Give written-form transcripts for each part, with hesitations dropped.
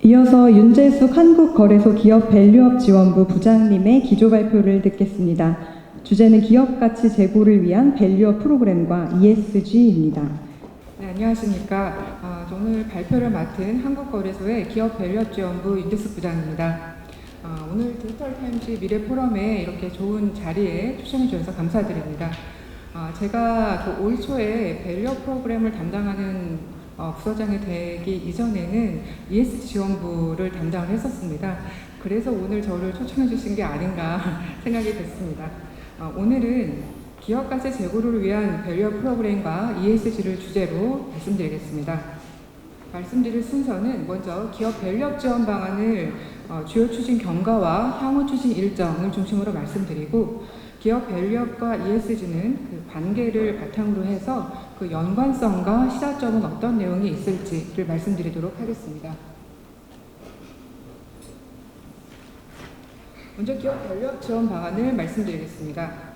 이어서 윤재숙 한국거래소 기업밸류업 지원부 부장님의 기조 발표를 듣겠습니다. 주제는 기업 가치 제고를 위한 밸류업 프로그램과 ESG입니다. 네, 안녕하십니까. 오늘 발표를 맡은 한국거래소의 기업밸류업 지원부 윤재숙 부장입니다. 오늘 디지털타임즈 미래포럼에 이렇게 좋은 자리에 초청해 주셔서 감사드립니다. 제가 올 초에 밸류업 프로그램을 담당하는 부서장이 되기 이전에는 ESG 지원부를 담당을 했었습니다. 그래서 오늘 저를 초청해 주신 게 아닌가 생각이 됐습니다. 오늘은 기업 가치 제고를 위한 밸류업 프로그램과 ESG를 주제로 말씀드리겠습니다. 말씀드릴 순서는 먼저 기업 밸류업 지원 방안을 주요 추진 경과와 향후 추진 일정을 중심으로 말씀드리고, 기업 밸류업과 ESG는 그 관계를 바탕으로 해서 그 연관성과 시사점은 어떤 내용이 있을지를 말씀드리도록 하겠습니다. 먼저 기업 밸류업 지원 방안을 말씀드리겠습니다.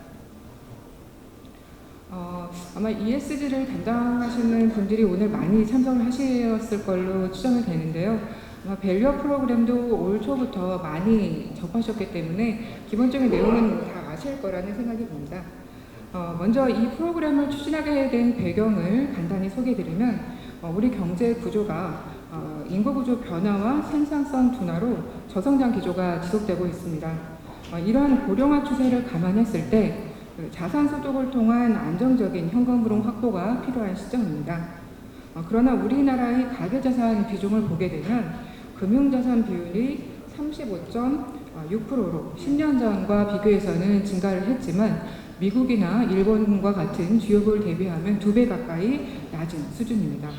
아마 ESG를 담당하시는 분들이 오늘 많이 참석을 하셨을 걸로 추정이 되는데요. 아마 밸류업 프로그램도 올 초부터 많이 접하셨기 때문에 기본적인 내용은 다 아실 거라는 생각이 듭니다. 먼저 이 프로그램을 추진하게 된 배경을 간단히 소개해드리면, 우리 경제 구조가 인구 구조 변화와 생산성 둔화로 저성장 기조가 지속되고 있습니다. 이러한 고령화 추세를 감안했을 때 자산 소득을 통한 안정적인 현금 흐름 확보가 필요한 시점입니다. 그러나 우리나라의 가계자산 비중을 보게 되면 금융자산 비율이 35.6%로 10년 전과 비교해서는 증가를 했지만 미국이나 일본과 같은 주요국을 대비하면 2배 가까이 낮은 수준입니다.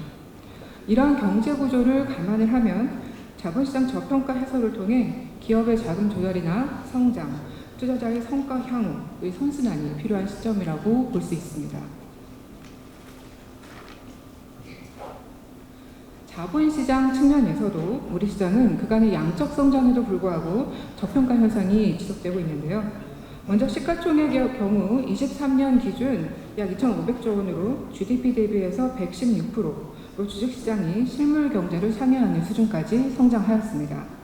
이러한 경제 구조를 감안을 하면 자본시장 저평가 해소를 통해 기업의 자금 조달이나 성장, 투자자의 성과 향후의 선순환이 필요한 시점이라고 볼 수 있습니다. 자본시장 측면에서도 우리 시장은 그간의 양적 성장에도 불구하고 저평가 현상이 지속되고 있는데요. 먼저 시가총액의 경우 23년 기준 약 2,500조 원으로 GDP 대비해서 116%로 주식시장이 실물 경제를 상회하는 수준까지 성장하였습니다.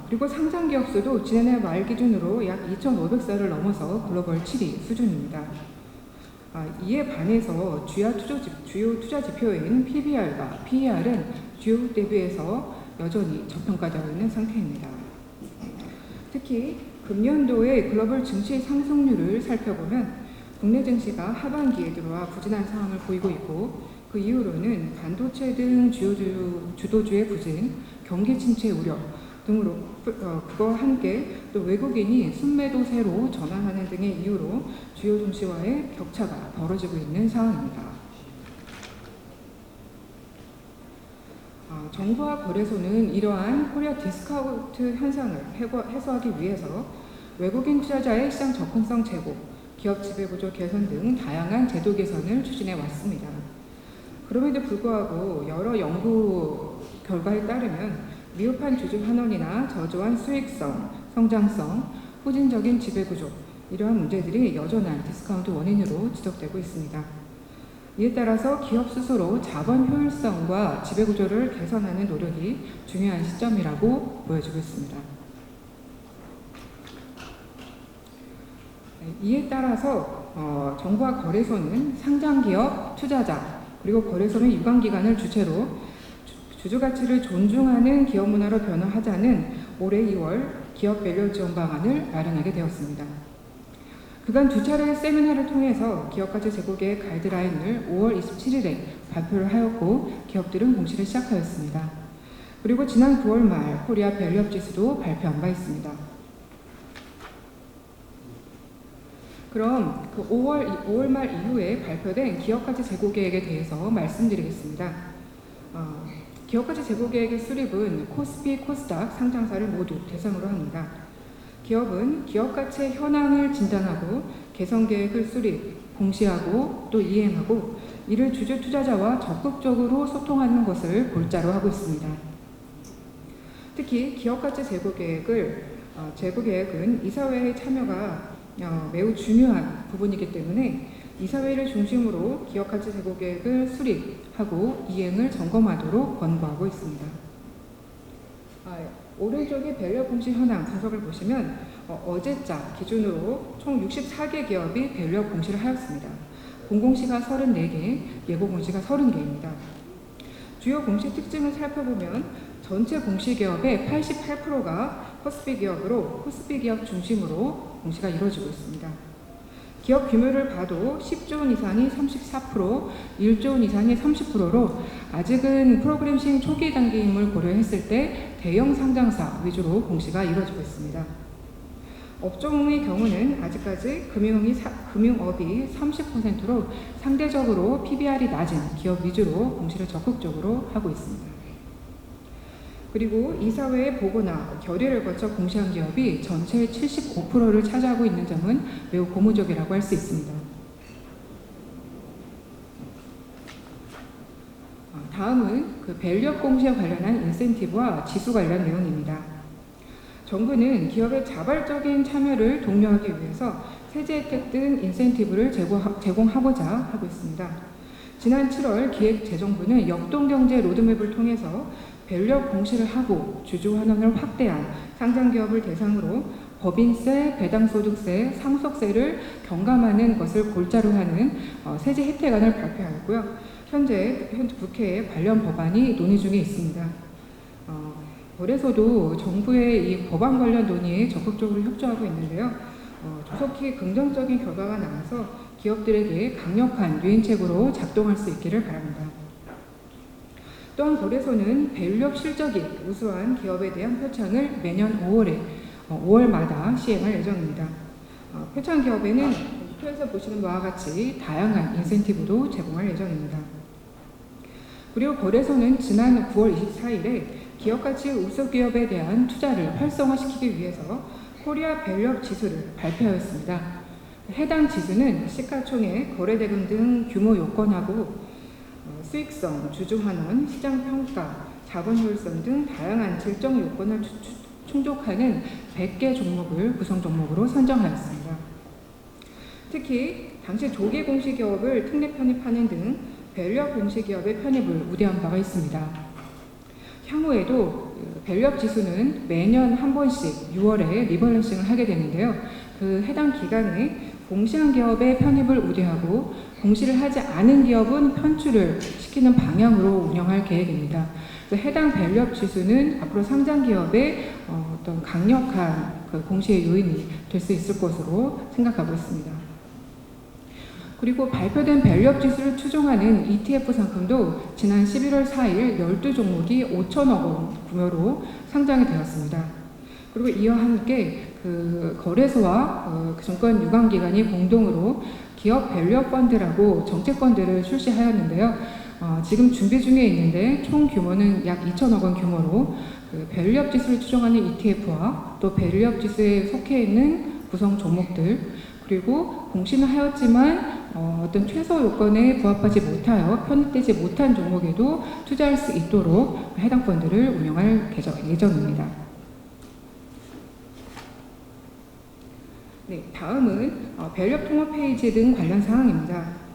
그리고 상장기업 수도 지난해 말 기준으로 약 2,500사를 넘어서 글로벌 7위 수준입니다. 이에 반해서 주요 투자 지표인 PBR과 PER은 주요국 대비해서 여전히 저평가되어 있는 상태입니다. 특히 금년도의 글로벌 증시 상승률을 살펴보면 국내 증시가 하반기에 들어와 부진한 상황을 보이고 있고, 그 이후로는 반도체 등 주도주의 부진, 경기 침체 우려 등으로 그와 함께 또 외국인이 순매도세로 전환하는 등의 이유로 주요 증시와의 격차가 벌어지고 있는 상황입니다. 정부와 거래소는 이러한 코리아 디스카운트 현상을 해소하기 위해서 외국인 투자자의 시장 접근성 제고, 기업 지배구조 개선 등 다양한 제도 개선을 추진해 왔습니다. 그럼에도 불구하고 여러 연구 결과에 따르면 미흡한 주주 환원이나 저조한 수익성, 성장성, 후진적인 지배구조, 이러한 문제들이 여전한 디스카운트 원인으로 지적되고 있습니다. 이에 따라서 기업 스스로 자본 효율성과 지배구조를 개선하는 노력이 중요한 시점이라고 보여지고 있습니다. 이에 따라서 정부와 거래소는 상장기업, 투자자, 그리고 거래소 및 유관기관을 주체로 주주가치를 존중하는 기업 문화로 변화하자는 올해 2월 기업 밸류업 지원 방안을 마련하게 되었습니다. 그간 2차례의 세미나를 통해서 기업가치 제고계획 가이드라인을 5월 27일에 발표를 하였고, 기업들은 공시를 시작하였습니다. 그리고 지난 9월 말 코리아 밸류업 지수도 발표한 바 있습니다. 그럼 그 5월 말 이후에 발표된 기업가치 제고계획에 대해서 말씀드리겠습니다. 기업가치 제고계획의 수립은 코스피, 코스닥 상장사를 모두 대상으로 합니다. 기업은 기업가치의 현황을 진단하고 개선계획을 수립, 공시하고 또 이행하고, 이를 주주 투자자와 적극적으로 소통하는 것을 골자로 하고 있습니다. 특히 기업가치 제고계획은 이사회의 참여가 매우 중요한 부분이기 때문에 이사회를 중심으로 기업가치 제고계획을 수립하고 이행을 점검하도록 권고하고 있습니다. 오른쪽에 밸류업 공시 현황 분석을 보시면 어제자 기준으로 총 64개 기업이 밸류업 공시를 하였습니다. 공공시가 34개, 예고 공시가 30개입니다. 주요 공시 특징을 살펴보면 전체 공시 기업의 88%가 코스피 기업으로 코스피 기업 중심으로 공시가 이루어지고 있습니다. 기업 규모를 봐도 10조 원 이상이 34%, 1조 원 이상이 30%로 아직은 프로그램 시행 초기 단계임을 고려했을 때 대형 상장사 위주로 공시가 이루어지고 있습니다. 업종의 경우는 아직까지 금융업이 30%로 상대적으로 PBR이 낮은 기업 위주로 공시를 적극적으로 하고 있습니다. 그리고 이사회의 보고나 결의를 거쳐 공시한 기업이 전체의 75%를 차지하고 있는 점은 매우 고무적이라고 할 수 있습니다. 다음은 밸류업 공시에 관련한 인센티브와 지수 관련 내용입니다. 정부는 기업의 자발적인 참여를 독려하기 위해서 세제 혜택 등 인센티브를 제공하고자 하고 있습니다. 지난 7월 기획재정부는 역동경제 로드맵을 통해서 밸류업 공시를 하고 주주 환원을 확대한 상장기업을 대상으로 법인세, 배당소득세, 상속세를 경감하는 것을 골자로 하는 세제 혜택안을 발표하였고요. 현재 국회에 관련 법안이 논의 중에 있습니다. 거래소도 정부의 이 법안 관련 논의에 적극적으로 협조하고 있는데요. 조속히 긍정적인 결과가 나와서 기업들에게 강력한 유인책으로 작동할 수 있기를 바랍니다. 또한 거래소는 밸류업 실적이 우수한 기업에 대한 표창을 매년 5월마다 시행할 예정입니다. 표창 기업에는 표에서 보시는 바와 같이 다양한 인센티브도 제공할 예정입니다. 그리고 거래소는 지난 9월 24일에 기업가치 우수 기업에 대한 투자를 활성화시키기 위해서 코리아 밸류업 지수를 발표하였습니다. 해당 지수는 시가총액, 거래대금 등 규모 요건하고 수익성, 주주환원, 시장평가, 자본효율성 등 다양한 질적 요건을 충족하는 100개 종목을 구성 종목으로 선정하였습니다. 특히 당시 조기 공시기업을 특례 편입하는 등 밸류업 공시기업의 편입을 우대한 바가 있습니다. 향후에도 밸류업 지수는 매년 한 번씩 6월에 리밸런싱을 하게 되는데요. 그 해당 기간에 공시한 기업의 편입을 우대하고 공시를 하지 않은 기업은 편출을 시키는 방향으로 운영할 계획입니다. 해당 밸류업 지수는 앞으로 상장 기업의 어떤 강력한 공시의 요인이 될 수 있을 것으로 생각하고 있습니다. 그리고 발표된 밸류업 지수를 추종하는 ETF 상품도 지난 11월 4일 12종목이 5천억 원 규모로 상장이 되었습니다. 그리고 이와 함께 거래소와 증권 유관기관이 공동으로 기업 밸류업 펀드라고 정책 펀드를 출시하였는데요. 지금 준비 중에 있는데 총 규모는 약 2천억 원 규모로 밸류업 지수를 추종하는 ETF와 또 밸류업 지수에 속해 있는 구성 종목들, 그리고 공시는 하였지만 어떤 최소 요건에 부합하지 못하여 편입되지 못한 종목에도 투자할 수 있도록 해당 펀드를 운영할 예정입니다. 네, 다음은 밸류업 통합 페이지 등 관련 사항입니다.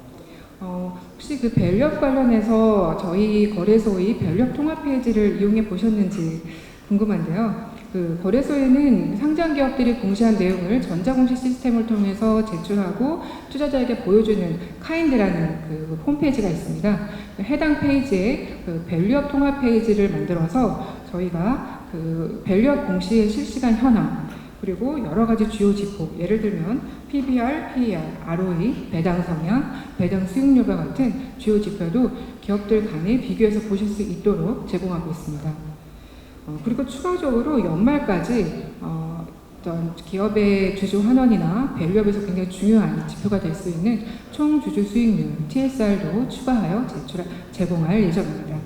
혹시 그 밸류업 관련해서 저희 거래소의 밸류업 통합 페이지를 이용해 보셨는지 궁금한데요. 그 거래소에는 상장 기업들이 공시한 내용을 전자공시 시스템을 통해서 제출하고 투자자에게 보여주는 카인드라는 그 홈페이지가 있습니다. 해당 페이지에 그 밸류업 통합 페이지를 만들어서 저희가 그 밸류업 공시의 실시간 현황, 그리고 여러 가지 주요 지표, 예를 들면 PBR, PER, ROE, 배당 성향, 배당 수익률과 같은 주요 지표도 기업들 간에 비교해서 보실 수 있도록 제공하고 있습니다. 그리고 추가적으로 연말까지 어떤 기업의 주주 환원이나 밸류업에서 굉장히 중요한 지표가 될 수 있는 총 주주 수익률 TSR도 추가하여 제공할 예정입니다.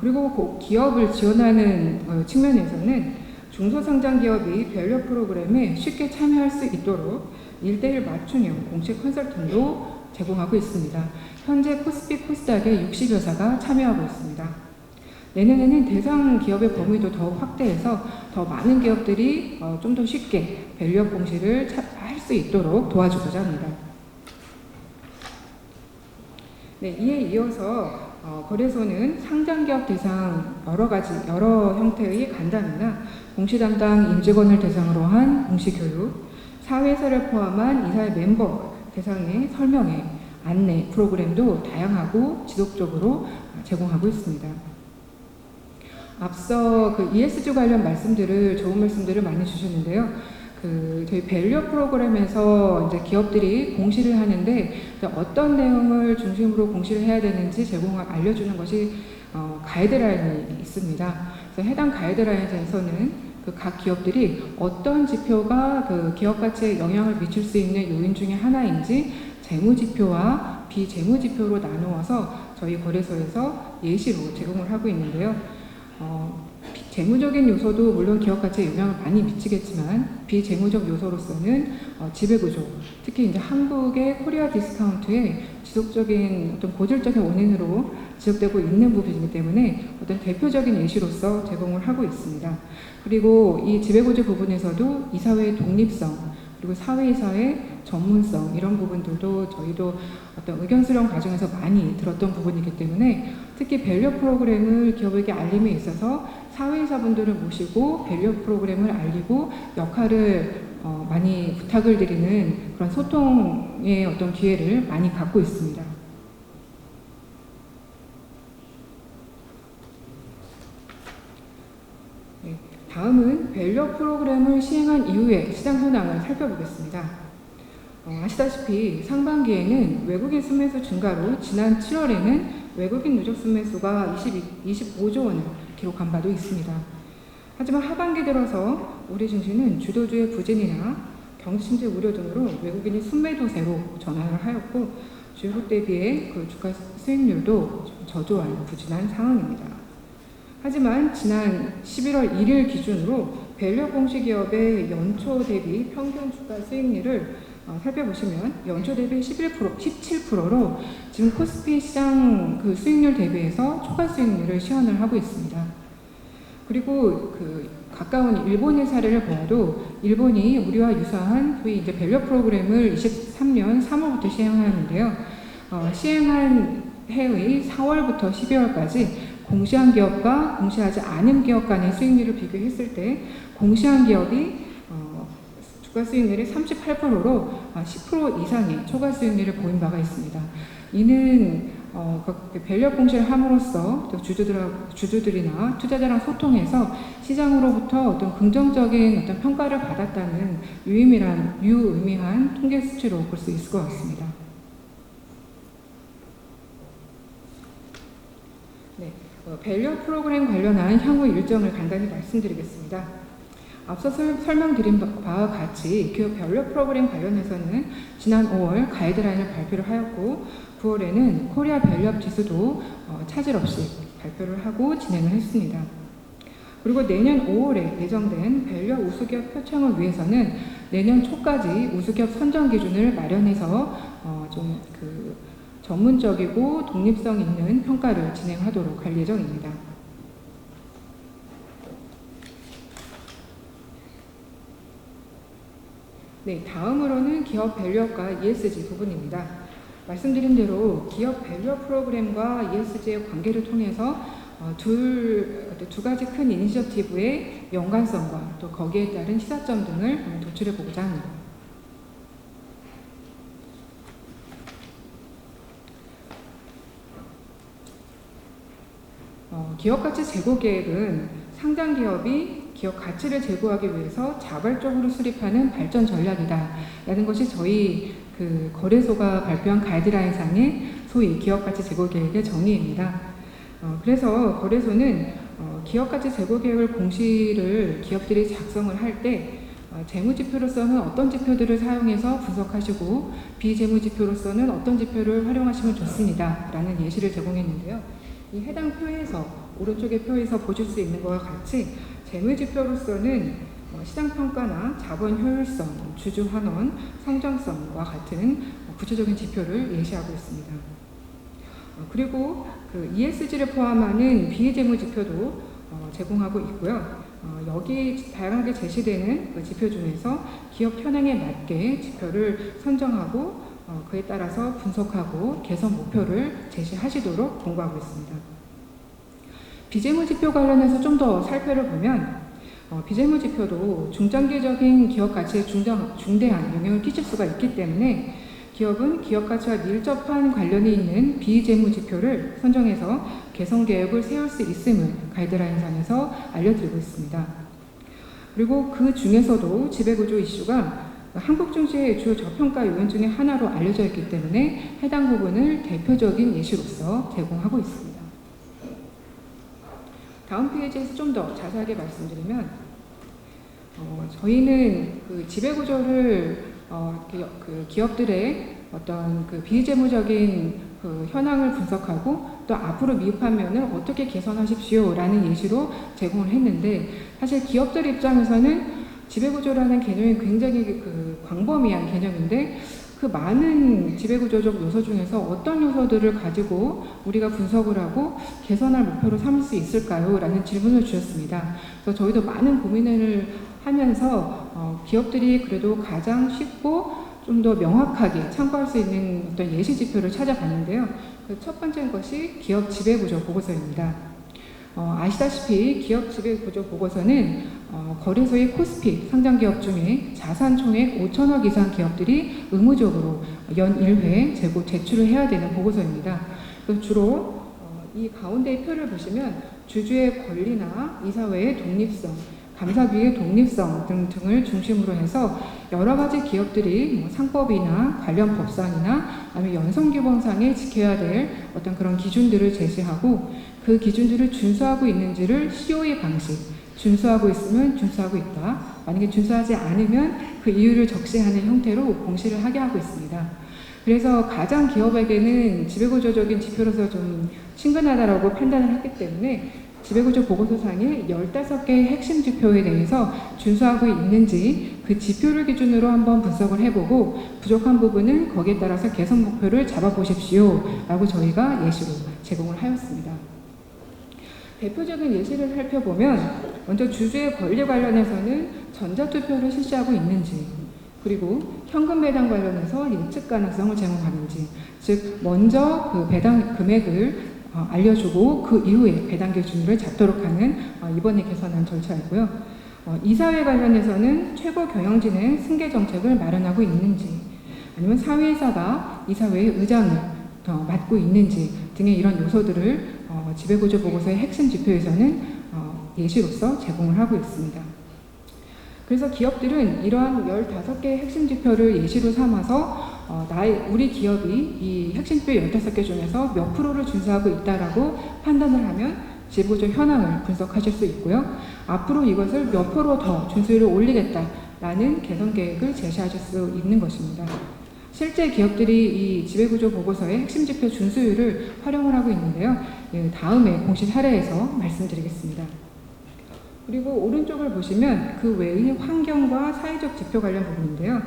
그리고 기업을 지원하는 측면에서는 중소상장 기업이 밸류업 프로그램에 쉽게 참여할 수 있도록 1:1 맞춤형 공식 컨설팅도 제공하고 있습니다. 현재 코스피 코스닥에 60여사가 참여하고 있습니다. 내년에는 대상 기업의 범위도 더욱 확대해서 더 많은 기업들이 좀 더 쉽게 밸류업 공시를 할 수 있도록 도와주고자 합니다. 네, 이에 이어서 거래소는 상장기업 대상 여러 형태의 간담회나 공시 담당 임직원을 대상으로 한 공시 교육, 사회사를 포함한 이사회 멤버 대상의 설명회, 안내 프로그램도 다양하고 지속적으로 제공하고 있습니다. 앞서 ESG 관련 좋은 말씀들을 많이 주셨는데요. 저희 밸류업 프로그램에서 이제 기업들이 공시를 하는데 어떤 내용을 중심으로 공시를 해야 되는지 알려주는 것이 가이드라인이 있습니다. 그래서 해당 가이드라인에서는 각 기업들이 어떤 지표가 기업 가치에 영향을 미칠 수 있는 요인 중에 하나인지 재무지표와 비재무지표로 나누어서 저희 거래소에서 예시로 제공을 하고 있는데요. 재무적인 요소도 물론 기업 가치에 영향을 많이 미치겠지만 비재무적 요소로서는 지배구조, 특히 이제 한국의 코리아 디스카운트의 지속적인 어떤 고질적인 원인으로 지속되고 있는 부분이기 때문에 어떤 대표적인 예시로서 제공을 하고 있습니다. 그리고 이 지배구조 부분에서도 이사회의 독립성, 그리고 사회이사의 전문성 이런 부분들도 저희도 어떤 의견 수렴 과정에서 많이 들었던 부분이기 때문에 특히 밸류업 프로그램을 기업에게 알림에 있어서 사회이사분들을 모시고 밸류업 프로그램을 알리고 역할을 많이 부탁을 드리는 그런 소통의 어떤 기회를 많이 갖고 있습니다. 네, 다음은 밸류업 프로그램을 시행한 이후의 시장 현황을 살펴보겠습니다. 아시다시피 상반기에는 외국인 순매수 증가로 지난 7월에는 외국인 누적 순매수가 25조 원을 기록한 바도 있습니다. 하지만 하반기 들어서 우리 증시는 주도주의 부진이나 경기 침체 우려 등으로 외국인이 순매도세로 전환을 하였고 주요 대비해 주가 수익률도 저조한 부진한 상황입니다. 하지만 지난 11월 1일 기준으로 밸류업 공시기업의 연초 대비 평균 주가 수익률을 살펴보시면 연초 대비 17%로 지금 코스피 시장 수익률 대비해서 초과 수익률을 시현을 하고 있습니다. 그리고 가까운 일본의 사례를 보아도 일본이 우리와 유사한 소위 이제 밸류업 프로그램을 23년 3월부터 시행하였는데요. 시행한 해의 4월부터 12월까지 공시한 기업과 공시하지 않은 기업 간의 수익률을 비교했을 때 공시한 기업이 주가 수익률이 38%로 10% 이상의 초과 수익률을 보인 바가 있습니다. 이는 밸류업 공시를 함으로써 주주들이나 투자자랑 소통해서 시장으로부터 어떤 긍정적인 어떤 평가를 받았다는 유의미한 통계 수치로 볼 수 있을 것 같습니다. 네, 밸류업 프로그램 관련한 향후 일정을 간단히 말씀드리겠습니다. 앞서 설명드린 바와 같이 기업 밸류업 프로그램 관련해서는 지난 5월 가이드라인을 발표를 하였고 9월에는 코리아 밸류업 지수도 차질 없이 발표를 하고 진행을 했습니다. 그리고 내년 5월에 예정된 밸류업 우수기업 표창을 위해서는 내년 초까지 우수기업 선정 기준을 마련해서 좀 전문적이고 독립성 있는 평가를 진행하도록 할 예정입니다. 네, 다음으로는 기업 밸류업과 ESG 부분입니다. 말씀드린 대로 기업 밸류업 프로그램과 ESG의 관계를 통해서 두 가지 큰 이니셔티브의 연관성과 또 거기에 따른 시사점 등을 도출해 보고자 합니다. 기업가치 제고 계획은 상장 기업이 기업 가치를 제고하기 위해서 자발적으로 수립하는 발전 전략이다 라는 것이 저희 거래소가 발표한 가이드라인상의 소위 기업가치 제고 계획의 정의입니다. 그래서 거래소는 기업가치 제고 계획을 공시를 기업들이 작성을 할 때 재무지표로서는 어떤 지표들을 사용해서 분석하시고 비재무지표로서는 어떤 지표를 활용하시면 좋습니다 라는 예시를 제공했는데요. 이 해당 표에서 오른쪽의 표에서 보실 수 있는 것과 같이 재무지표로서는 시장평가나 자본 효율성, 주주 환원, 성장성과 같은 구체적인 지표를 예시하고 있습니다. 그리고 ESG를 포함하는 비재무지표도 제공하고 있고요. 여기 다양하게 제시되는 지표 중에서 기업 현황에 맞게 지표를 선정하고 그에 따라서 분석하고 개선 목표를 제시하시도록 권고하고 있습니다. 비재무지표 관련해서 좀 더 살펴를 보면 비재무지표도 중장기적인 기업 가치에 중대한 영향을 끼칠 수가 있기 때문에 기업은 기업 가치와 밀접한 관련이 있는 비재무지표를 선정해서 개선 계획을 세울 수 있음을 가이드라인상에서 알려드리고 있습니다. 그리고 그 중에서도 지배구조 이슈가 한국 증시의 주요 저평가 요인 중에 하나로 알려져 있기 때문에 해당 부분을 대표적인 예시로서 제공하고 있습니다. 다음 페이지에서 좀 더 자세하게 말씀드리면 저희는 그 지배구조를 그 기업들의 어떤 그 비재무적인 그 현황을 분석하고 또 앞으로 미흡한 면을 어떻게 개선하십시오라는 예시로 제공을 했는데 사실 기업들 입장에서는 지배구조라는 개념이 굉장히 그 광범위한 개념인데 그 많은 지배구조적 요소 중에서 어떤 요소들을 가지고 우리가 분석을 하고 개선할 목표로 삼을 수 있을까요? 라는 질문을 주셨습니다. 그래서 저희도 많은 고민을 하면서 기업들이 그래도 가장 쉽고 좀 더 명확하게 참고할 수 있는 어떤 예시 지표를 찾아봤는데요. 그 첫 번째 것이 기업 지배구조 보고서입니다. 아시다시피 기업 지배구조 보고서는 거래소의 코스피 상장기업 중에 자산 총액 5천억 이상 기업들이 의무적으로 연 1회 제출을 해야 되는 보고서입니다. 주로 이 가운데 표를 보시면 주주의 권리나 이사회의 독립성, 감사비의 독립성 등을 중심으로 해서 여러 가지 기업들이 상법이나 관련 법상이나 아니면 연성규범상에 지켜야 될 어떤 그런 기준들을 제시하고 그 기준들을 준수하고 있는지를 COE 방식, 준수하고 있으면 준수하고 있다. 만약에 준수하지 않으면 그 이유를 적시하는 형태로 공시를 하게 하고 있습니다. 그래서 가장 기업에게는 지배구조적인 지표로서 좀 친근하다라고 판단을 했기 때문에 지배구조 보고서상의 15개의 핵심 지표에 대해서 준수하고 있는지 그 지표를 기준으로 한번 분석을 해보고 부족한 부분은 거기에 따라서 개선 목표를 잡아보십시오 라고 저희가 예시로 제공을 하였습니다. 대표적인 예시를 살펴보면 먼저 주주의 권리 관련해서는 전자투표를 실시하고 있는지 그리고 현금 배당 관련해서 예측 가능성을 제공하는지 즉 먼저 그 배당 금액을 알려주고 그 이후에 배당 기준을 잡도록 하는 이번에 개선한 절차이고요. 이사회 관련해서는 최고 경영진의 승계 정책을 마련하고 있는지 아니면 사회이사가 이사회의 의장을 맡고 있는지 등의 이런 요소들을 지배구조 보고서의 핵심 지표에서는 예시로서 제공을 하고 있습니다. 그래서 기업들은 이러한 15개의 핵심 지표를 예시로 삼아서 우리 기업이 이 핵심 지표 15개 중에서 몇 프로를 준수하고 있다라고 판단을 하면 지배구조 현황을 분석하실 수 있고요. 앞으로 이것을 몇 프로 더 준수율을 올리겠다라는 개선 계획을 제시하실 수 있는 것입니다. 실제 기업들이 이 지배구조 보고서의 핵심 지표 준수율을 활용을 하고 있는데요. 다음에 공시 사례에서 말씀드리겠습니다. 그리고 오른쪽을 보시면 그 외의 환경과 사회적 지표 관련 부분인데요.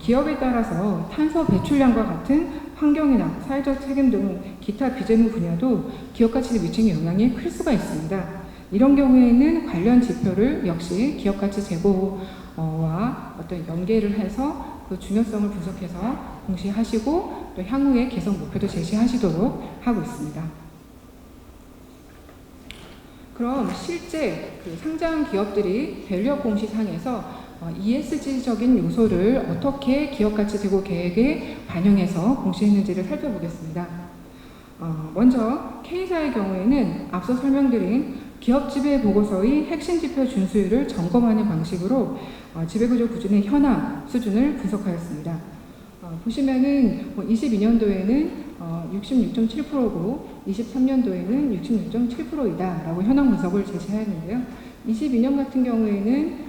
기업에 따라서 탄소 배출량과 같은 환경이나 사회적 책임 등 기타 비재무 분야도 기업 가치에 미치는 영향이 클 수가 있습니다. 이런 경우에는 관련 지표를 역시 기업 가치 제고와 어떤 연계를 해서 그 중요성을 분석해서 공시하시고 또 향후의 개선 목표도 제시하시도록 하고 있습니다. 그럼 실제 그 상장 기업들이 밸류업 공시상에서 ESG적인 요소를 어떻게 기업가치 제고 계획에 반영해서 공시했는지를 살펴보겠습니다. 먼저 K사의 경우에는 앞서 설명드린 기업 지배 보고서의 핵심 지표 준수율을 점검하는 방식으로 지배구조 구준의 현황 수준을 분석하였습니다. 보시면은 22년도에는 66.7%고 23년도에는 66.7%이다 라고 현황 분석을 제시하였는데요. 22년 같은 경우에는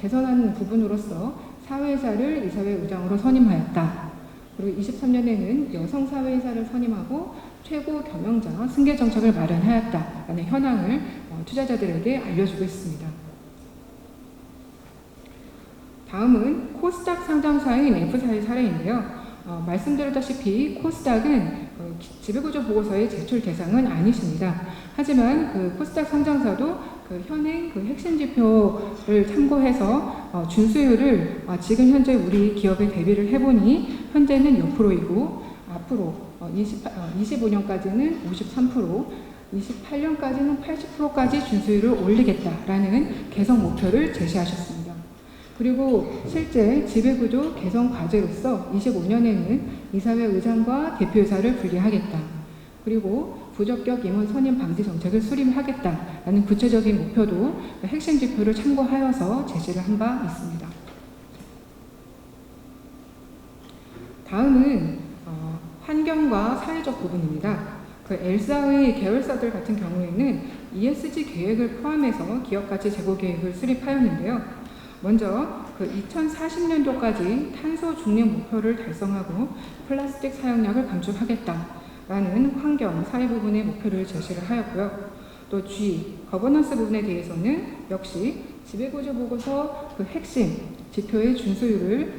개선한 부분으로서 사회이사를 이사회 의장으로 선임하였다. 그리고 23년에는 여성 사회이사를 선임하고 최고 경영자 승계 정책을 마련하였다라는 현황을 투자자들에게 알려주고 있습니다. 다음은 코스닥 상장사인 F사의 사례인데요. 말씀드렸다시피 코스닥은 지배구조 보고서의 제출 대상은 아니십니다. 하지만 그 코스닥 상장사도 그 현행 그 핵심 지표를 참고해서 준수율을 지금 현재 우리 기업에 대비를 해보니 현재는 몇 프로이고 앞으로 25년까지는 53%, 28년까지는 80%까지 준수율을 올리겠다라는 개선 목표를 제시하셨습니다. 그리고 실제 지배구조 개선 과제로서 25년에는 이사회 의장과 대표이사를 분리하겠다. 그리고 부적격 임원 선임 방지 정책을 수립하겠다라는 구체적인 목표도 핵심 지표를 참고하여서 제시를 한 바 있습니다. 다음은 환경과 사회적 부분입니다. 그 엘사의 계열사들 같은 경우에는 ESG 계획을 포함해서 기업가치 제고 계획을 수립하였는데요. 먼저 그 2040년도까지 탄소 중립 목표를 달성하고 플라스틱 사용량을 감축하겠다라는 환경, 사회 부분의 목표를 제시를 하였고요. 또 G, 거버넌스 부분에 대해서는 역시 지배구조 보고서 그 핵심 지표의 준수율을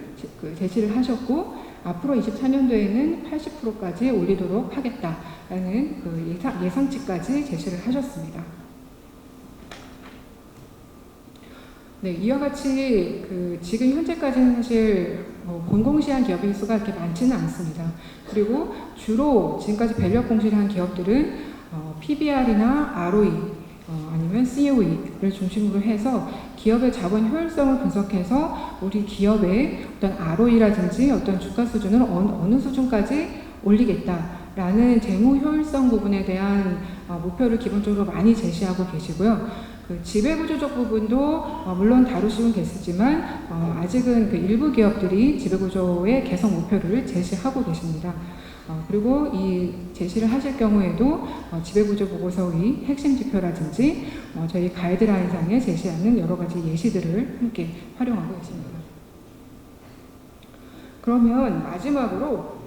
제시를 하셨고 앞으로 24년도에는 80%까지 올리도록 하겠다라는 그 예상치까지 제시를 하셨습니다. 네, 이와 같이 지금 현재까지는 사실 본공시한 기업의 수가 이렇게 많지는 않습니다. 그리고 주로 지금까지 밸류업 공시를 한 기업들은 PBR이나 ROE 아니면 COE를 중심으로 해서 기업의 자본 효율성을 분석해서 우리 기업의 어떤 ROE라든지 어떤 주가 수준을 어느 수준까지 올리겠다라는 재무 효율성 부분에 대한 목표를 기본적으로 많이 제시하고 계시고요. 그 지배구조적 부분도 물론 다루시곤 계시지만 아직은 그 일부 기업들이 지배구조의 개선 목표를 제시하고 계십니다. 그리고 이 제시를 하실 경우에도 지배구조 보고서의 핵심 지표라든지 저희 가이드라인상에 제시하는 여러 가지 예시들을 함께 활용하고 계십니다. 그러면 마지막으로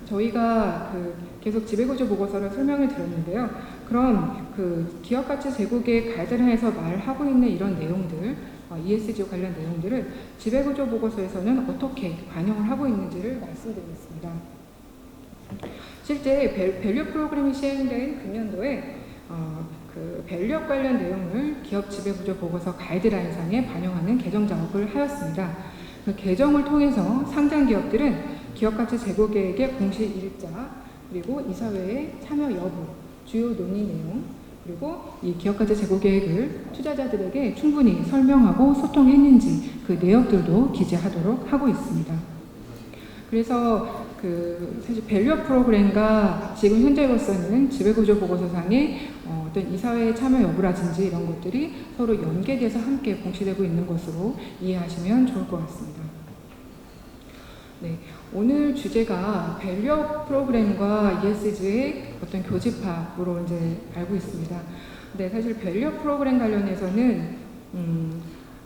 저희가 계속 지배구조 보고서를 설명을 드렸는데요. 그럼 그 기업가치 제고계획 가이드라인에서 말하고 있는 이런 내용들, ESG 관련 내용들을 지배구조 보고서에서는 어떻게 반영을 하고 있는지를 말씀드리겠습니다. 실제 밸류 프로그램이 시행된 금년도에 그 밸류업 관련 내용을 기업 지배구조 보고서 가이드라인상에 반영하는 개정 작업을 하였습니다. 그 개정을 통해서 상장 기업들은 기업가치 제고계획의 공시 일자, 그리고 이사회의 참여 여부, 주요 논의 내용, 그리고 이 기업가치 제고 계획을 투자자들에게 충분히 설명하고 소통했는지 그 내역들도 기재하도록 하고 있습니다. 그래서 사실 밸류업 프로그램과 지금 현재로서는 지배구조 보고서상의 어떤 이사회의 참여 여부라든지 이런 것들이 서로 연계돼서 함께 공시되고 있는 것으로 이해하시면 좋을 것 같습니다. 네, 오늘 주제가 밸류업 프로그램과 ESG의 어떤 교집합으로 이제 알고 있습니다. 근데 사실 밸류업 프로그램 관련해서는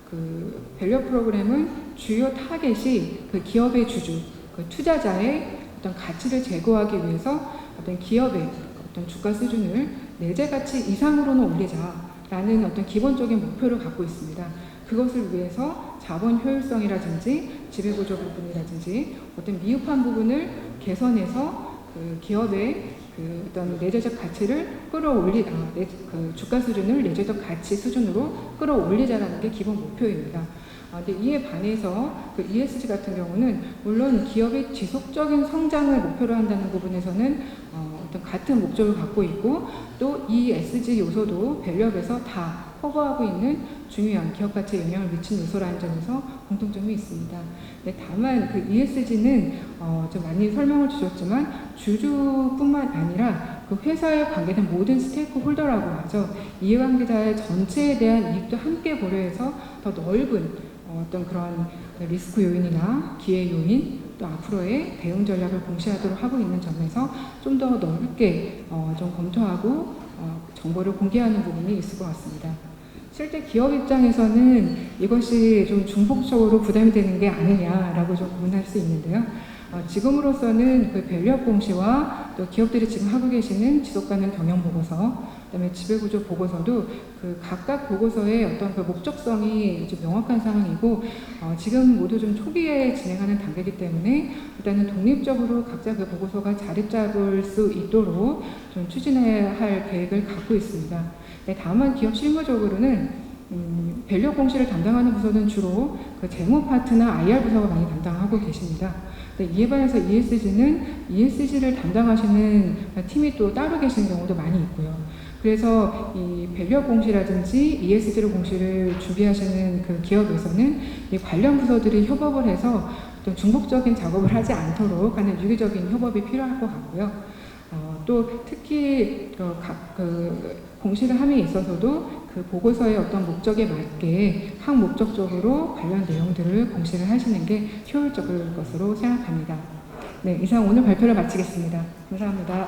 그 밸류업 프로그램은 주요 타겟이 그 기업의 주주, 그 투자자의 어떤 가치를 제고하기 위해서 어떤 기업의 어떤 주가 수준을 내재 가치 이상으로는 올리자라는 어떤 기본적인 목표를 갖고 있습니다. 그것을 위해서 자본 효율성이라든지 지배구조 부분이라든지 어떤 미흡한 부분을 개선해서 그 기업의 그 어떤 내재적 가치를 그 주가 수준을 내재적 가치 수준으로 끌어올리자라는 게 기본 목표입니다. 근데 이에 반해서 그 ESG 같은 경우는 물론 기업의 지속적인 성장을 목표로 한다는 부분에서는 어떤 같은 목적을 갖고 있고 또 ESG 요소도 밸류업에서 다 커버하고 있는 중요한 기업 가치에 영향을 미친 요소라는 점에서 공통점이 있습니다. 네, 다만 그 ESG는 좀 많이 설명을 주셨지만 주주뿐만 아니라 그 회사에 관계된 모든 스테이크 홀더라고 하죠. 이해관계자의 전체에 대한 이익도 함께 고려해서 더 넓은 어떤 그런 리스크 요인이나 기회 요인 또 앞으로의 대응 전략을 공시하도록 하고 있는 점에서 좀 더 넓게 좀 검토하고 정보를 공개하는 부분이 있을 것 같습니다. 실제 기업 입장에서는 이것이 좀 중복적으로 부담이 되는 게 아니냐라고 좀 고민할 수 있는데요. 지금으로서는 그 밸류업 공시와 또 기업들이 지금 하고 계시는 지속가능 경영 보고서, 그다음에 지배구조 보고서도 그 각각 보고서의 어떤 그 목적성이 좀 명확한 상황이고, 지금 모두 좀 초기에 진행하는 단계이기 때문에 일단은 독립적으로 각자 그 보고서가 자리 잡을 수 있도록 좀 추진해야 할 계획을 갖고 있습니다. 네, 다만 기업 실무적으로는 밸류업 공시를 담당하는 부서는 주로 그 재무 파트나 IR 부서가 많이 담당하고 계십니다. 이에 반해서 ESG는 ESG를 담당하시는 팀이 또 따로 계시는 경우도 많이 있고요. 그래서 이 밸류업 공시라든지 ESG 공시를 준비하시는 그 기업에서는 이 관련 부서들이 협업을 해서 또 중복적인 작업을 하지 않도록 하는 유기적인 협업이 필요할 것 같고요. 또 특히 공시를 함에 있어서도 그 보고서의 어떤 목적에 맞게 항목적적으로 관련 내용들을 공시를 하시는 게 효율적일 것으로 생각합니다. 네, 이상 오늘 발표를 마치겠습니다. 감사합니다.